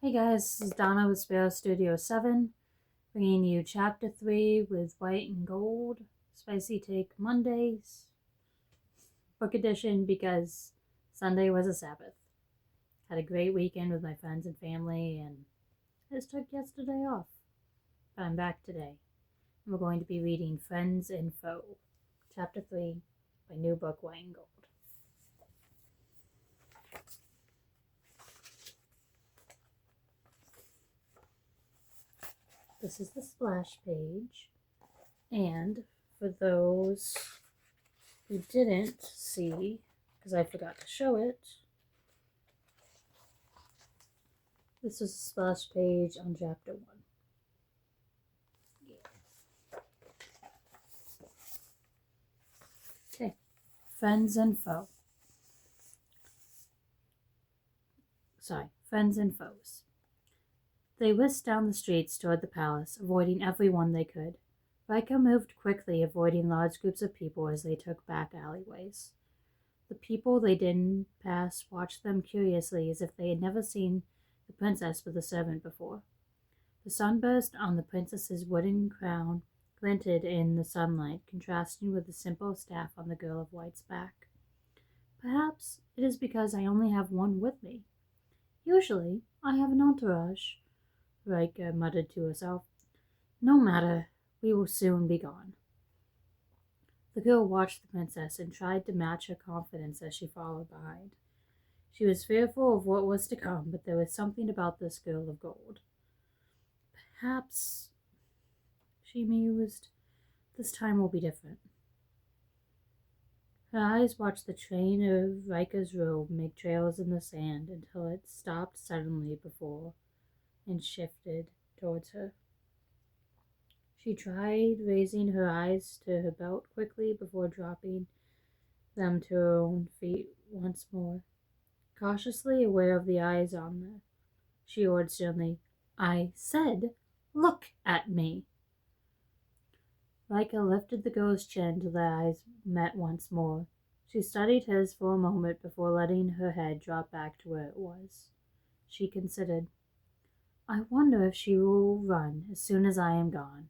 Hey guys, this is Donna with Sparrow Studio 7, bringing you Chapter 3 with White and Gold, Spicy Take Mondays, book edition because Sunday was a Sabbath. Had a great weekend with my friends and family, and I just took yesterday off. But I'm back today, and we're going to be reading Friends and Foe, Chapter 3 by New Book White and Gold. This is the splash page, and for those who didn't see, because I forgot to show it, this is a splash page on Chapter 1. Okay, Friends and Foe. Friends and Foes. They whisked down the streets toward the palace, avoiding everyone they could. Rika moved quickly, avoiding large groups of people as they took back alleyways. The people they didn't pass watched them curiously as if they had never seen the princess with a servant before. The sunburst on the princess's wooden crown glinted in the sunlight, contrasting with the simple staff on the girl of White's back. Perhaps it is because I only have one with me. Usually I have an entourage, Rika muttered to herself. No matter, we will soon be gone. The girl watched the princess and tried to match her confidence as she followed behind. She was fearful of what was to come, but there was something about this girl of gold. Perhaps, she mused, this time will be different. Her eyes watched the train of Rika's robe make trails in the sand until it stopped suddenly before and shifted towards her. She tried raising her eyes to her belt quickly before dropping them to her own feet once more. Cautiously aware of the eyes on her, she ordered sternly, I said, look at me. Rika lifted the girl's chin till their eyes met once more. She studied his for a moment before letting her head drop back to where it was. She considered, I wonder if she will run as soon as I am gone.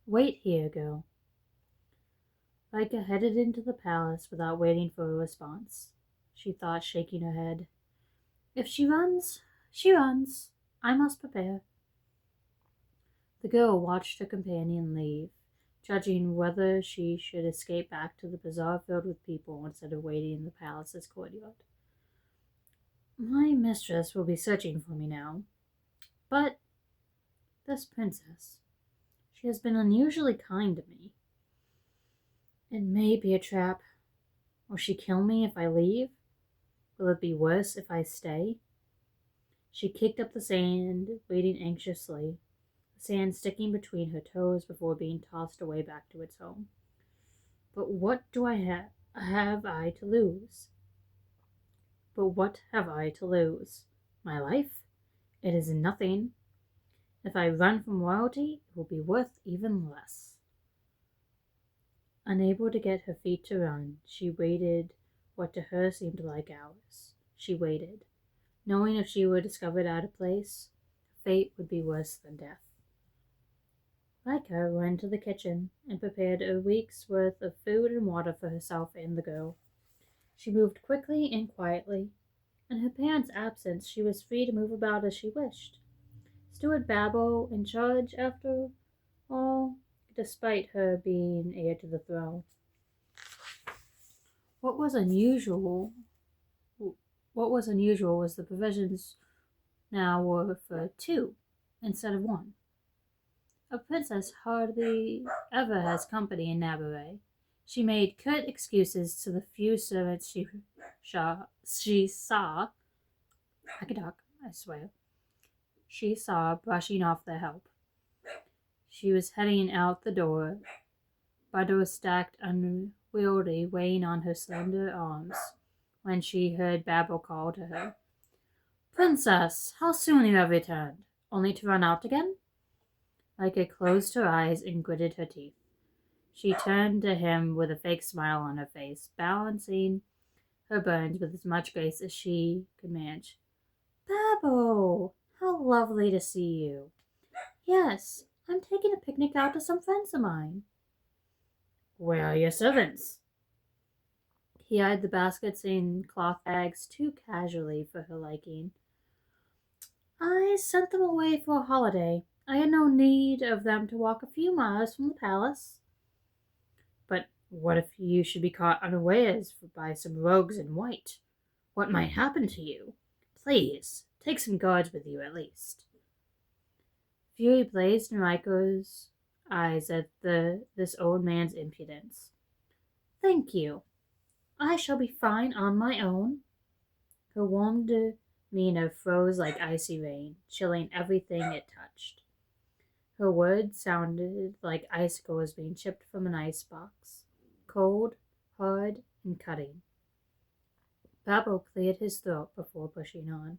Wait here, girl. Rika headed into the palace without waiting for a response. She thought, shaking her head. If she runs, she runs. I must prepare. The girl watched her companion leave, judging whether she should escape back to the bazaar filled with people instead of waiting in the palace's courtyard. My mistress will be searching for me now. But this princess, she has been unusually kind to me. It may be a trap. Will she kill me if I leave? Will it be worse if I stay? She kicked up the sand, waiting anxiously, the sand sticking between her toes before being tossed away back to its home. But what do I have I to lose? But what have I to lose? My life? It is nothing. If I run from royalty, it will be worth even less. Unable to get her feet to run, she waited what to her seemed like hours. She waited, knowing if she were discovered out of place, fate would be worse than death. Rika went to the kitchen and prepared a week's worth of food and water for herself and the girl. She moved quickly and quietly. In her parents' absence, she was free to move about as she wished. Steward Babel in charge, after all, despite her being heir to the throne. What was unusual was the provisions now were for 2 instead of 1. A princess hardly ever has company in Navarre. She made curt excuses to the few servants she saw. I can talk, I swear. She saw brushing off their help. She was heading out the door, bundle stacked unwieldy, weighing on her slender arms, when she heard Babel call to her. Princess, how soon you have returned? Only to run out again? Rika closed her eyes and gritted her teeth. She turned to him with a fake smile on her face, balancing her burns with as much grace as she could manage. Babbo! How lovely to see you. Yes, I'm taking a picnic out to some friends of mine. Where are your servants? He eyed the baskets in cloth bags too casually for her liking. I sent them away for a holiday. I had no need of them to walk a few miles from the palace. But what if you should be caught unawares by some rogues in white? What might happen to you? Please, take some guards with you at least. Fury blazed in Raiko's eyes at this old man's impudence. Thank you. I shall be fine on my own. Her warm demeanor froze like icy rain, chilling everything it touched. Her words sounded like icicles being chipped from an icebox, cold, hard, and cutting. Babbo cleared his throat before pushing on.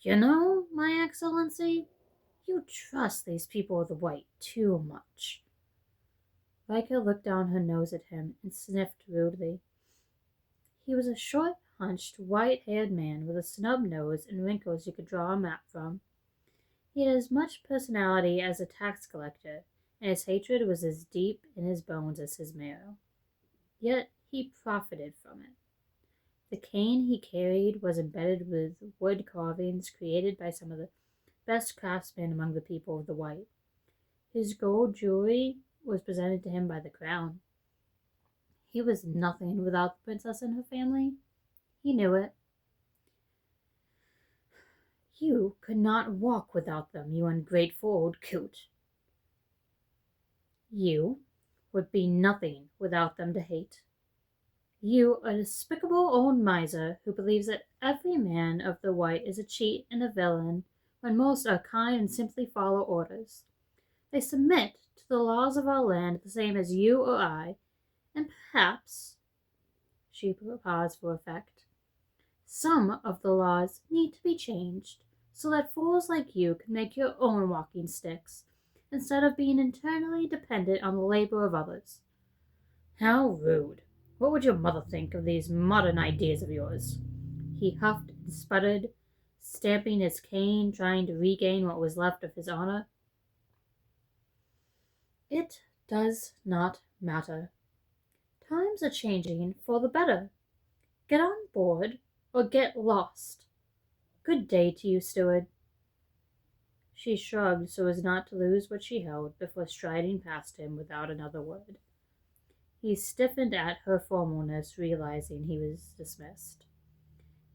You know, my excellency, you trust these people of the white too much. Rika looked down her nose at him and sniffed rudely. He was a short, hunched, white-haired man with a snub nose and wrinkles you could draw a map from. He had as much personality as a tax collector, and his hatred was as deep in his bones as his marrow. Yet he profited from it. The cane he carried was embedded with wood carvings created by some of the best craftsmen among the people of the white. His gold jewelry was presented to him by the crown. He was nothing without the princess and her family. He knew it. You could not walk without them, you ungrateful old coot. You would be nothing without them to hate. You, a despicable old miser who believes that every man of the white is a cheat and a villain, when most are kind and simply follow orders. They submit to the laws of our land the same as you or I, and perhaps, she paused for effect, some of the laws need to be changed so that fools like you can make your own walking sticks instead of being internally dependent on the labor of others. How rude! What would your mother think of these modern ideas of yours? He huffed and sputtered, stamping his cane, trying to regain what was left of his honor. It does not matter. Times are changing for the better. Get on board or get lost. Good day to you, steward. She shrugged so as not to lose what she held before striding past him without another word. He stiffened at her formalness, realizing he was dismissed.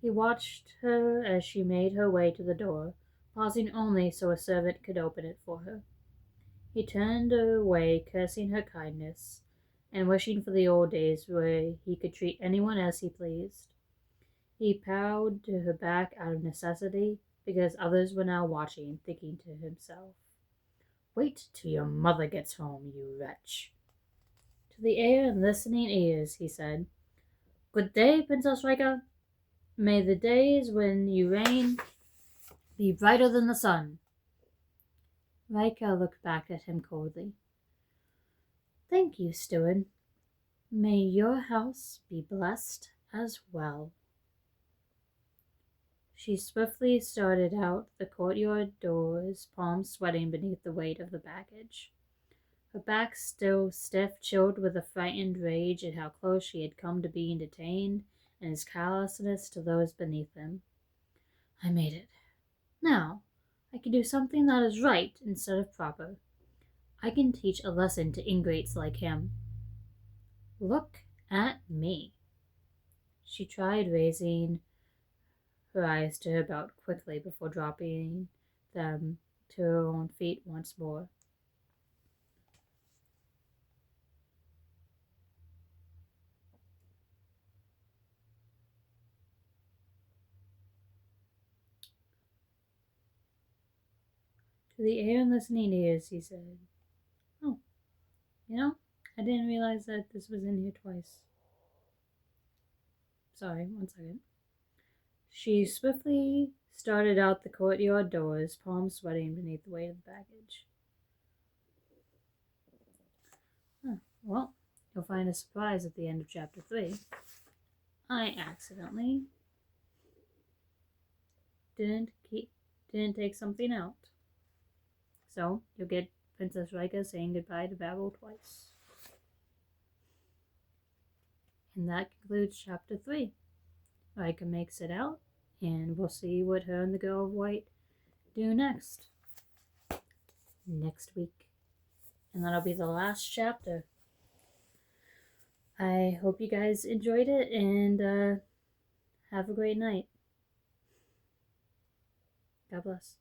He watched her as she made her way to the door, pausing only so a servant could open it for her. He turned away, cursing her kindness, and wishing for the old days where he could treat anyone as he pleased. He bowed to her back out of necessity, because others were now watching, thinking to himself, Wait till your mother gets home, you wretch. To the air and listening ears, he said, Good day, Princess Rika. May the days when you reign be brighter than the sun. Rika looked back at him coldly. Thank you, steward. May your house be blessed as well. She swiftly started out the courtyard doors, palms sweating beneath the weight of the baggage. Her back still stiff, chilled with a frightened rage at how close she had come to being detained, and his callousness to those beneath him. I made it. Now, I can do something that is right instead of proper. I can teach a lesson to ingrates like him. Look at me. She tried raising her eyes to her belt quickly before dropping them to her own feet once more. To the air and listening ears, he said, Oh, I didn't realize that this was in here twice. Sorry, one second. She swiftly started out the courtyard doors, palms sweating beneath the weight of the baggage. Well, you'll find a surprise at the end of chapter 3. I accidentally didn't take something out. So you'll get Princess Rika saying goodbye to Babel twice. And that concludes chapter 3. Rika makes it out, and we'll see what her and the Girl of White do next week. And that'll be the last chapter. I hope you guys enjoyed it, and have a great night. God bless.